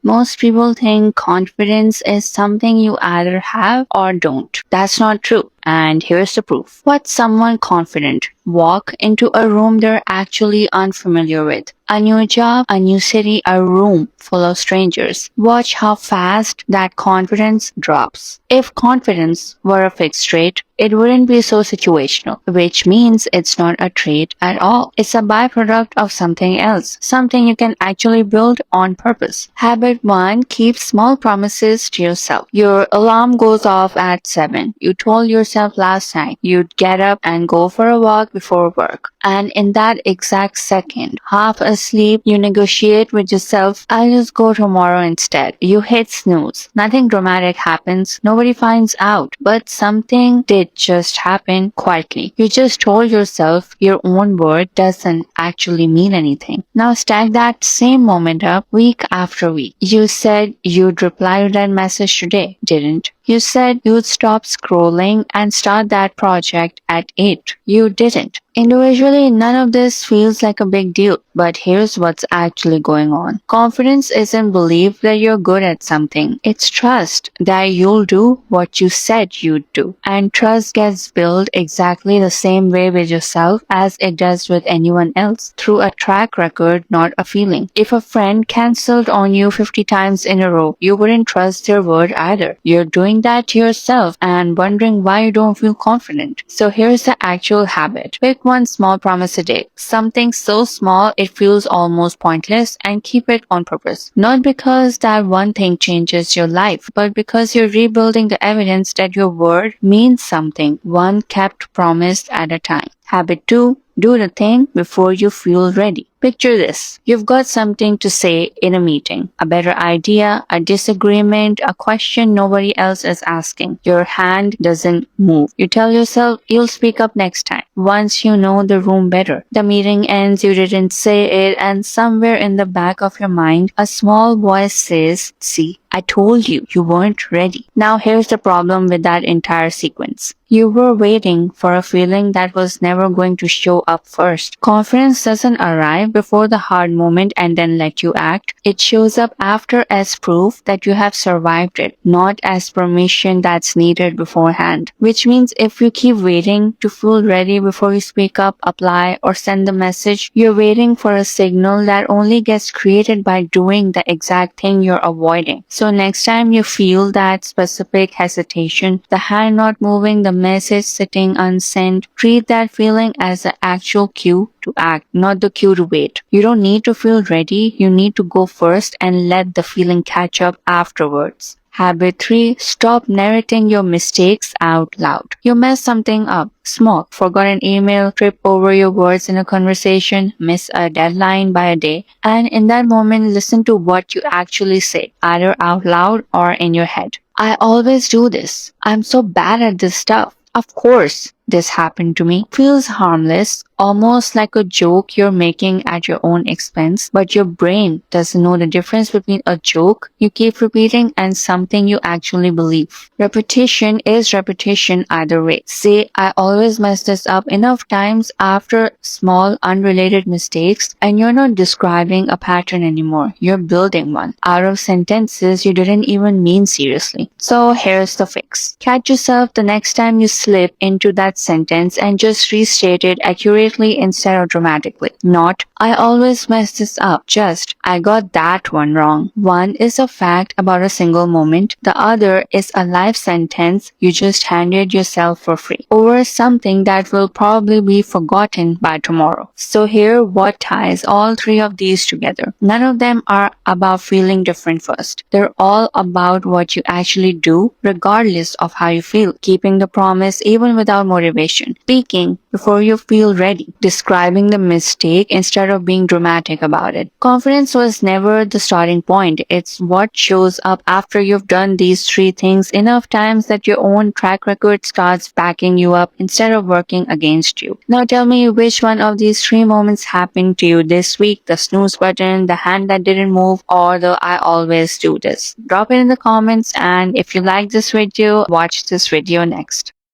Most people think confidence is something you either have or don't. That's not true. And here's the proof. Watch someone confident walk into a room they're actually unfamiliar with. A new job, a new city, a room full of strangers. Watch how fast that confidence drops. If confidence were a fixed trait, it wouldn't be so situational, which means it's not a trait at all. It's a byproduct of something else, something you can actually build on purpose. Habit 1, keep small promises to yourself. Your alarm goes off at 7. You told yourself last night you'd get up and go for a walk before work. And in that exact second, half asleep, you negotiate with yourself, I'll just go tomorrow instead. You hit snooze. Nothing dramatic happens. Nobody finds out. But something did just happen quietly. You just told yourself your own word doesn't actually mean anything. Now stack that same moment up week after week. You said you'd reply to that message today, didn't? You said you'd stop scrolling and start that project at 8. You didn't. Individually, none of this feels like a big deal, but here's what's actually going on. Confidence isn't belief that you're good at something. It's trust that you'll do what you said you'd do. And trust gets built exactly the same way with yourself as it does with anyone else, through a track record, not a feeling. If a friend cancelled on you 50 times in a row, you wouldn't trust their word either. You're doing that to yourself and wondering why you don't feel confident. So here's the actual habit. Pick one small promise a day. Something so small it feels almost pointless, and keep it on purpose. Not because that one thing changes your life, but because you're rebuilding the evidence that your word means something, one kept promise at a time. Habit 2. Do the thing before you feel ready. Picture this. You've got something to say in a meeting. A better idea, a disagreement, a question nobody else is asking. Your hand doesn't move. You tell yourself you'll speak up next time. Once you know the room better. The meeting ends, you didn't say it, and somewhere in the back of your mind, a small voice says, see, I told you, you weren't ready. Now here's the problem with that entire sequence. You were waiting for a feeling that was never going to show up first. Confidence doesn't arrive before the hard moment and then let you act. It shows up after as proof that you have survived it, not as permission that's needed beforehand. Which means if you keep waiting to feel ready before you speak up, apply, or send the message, you're waiting for a signal that only gets created by doing the exact thing you're avoiding. So next time you feel that specific hesitation, the hand not moving, the message sitting unsent, treat that feeling as the actual cue to act, not the cue to wait. You don't need to feel ready, you need to go first and let the feeling catch up afterwards. Habit 3. Stop narrating your mistakes out loud. You mess something up. Small. Forgot an email, trip over your words in a conversation, miss a deadline by a day, and in that moment listen to what you actually say, either out loud or in your head. I always do this. I'm so bad at this stuff. Of course, this happened to me. Feels harmless, almost like a joke you're making at your own expense, but your brain doesn't know the difference between a joke you keep repeating and something you actually believe. Repetition is repetition either way. Say, I always mess this up enough times after small unrelated mistakes, and you're not describing a pattern anymore. You're building one out of sentences you didn't even mean seriously. So here's the fix. Catch yourself the next time you slip into that sentence and just restate it accurately instead of dramatically. Not, I always mess this up, just, I got that one wrong. One is a fact about a single moment, the other is a life sentence you just handed yourself for free, over something that will probably be forgotten by tomorrow. So here what ties all three of these together. None of them are about feeling different first. They're all about what you actually do regardless of how you feel. Keeping the promise even without motivation. Speaking before you feel ready. Describing the mistake instead of being dramatic about it. Confidence was never the starting point. It's what shows up after you've done these three things enough times that your own track record starts backing you up instead of working against you. Now tell me which one of these three moments happened to you this week. The snooze button, the hand that didn't move, or the I always do this. Drop it in the comments, and if you like this video, watch this video next.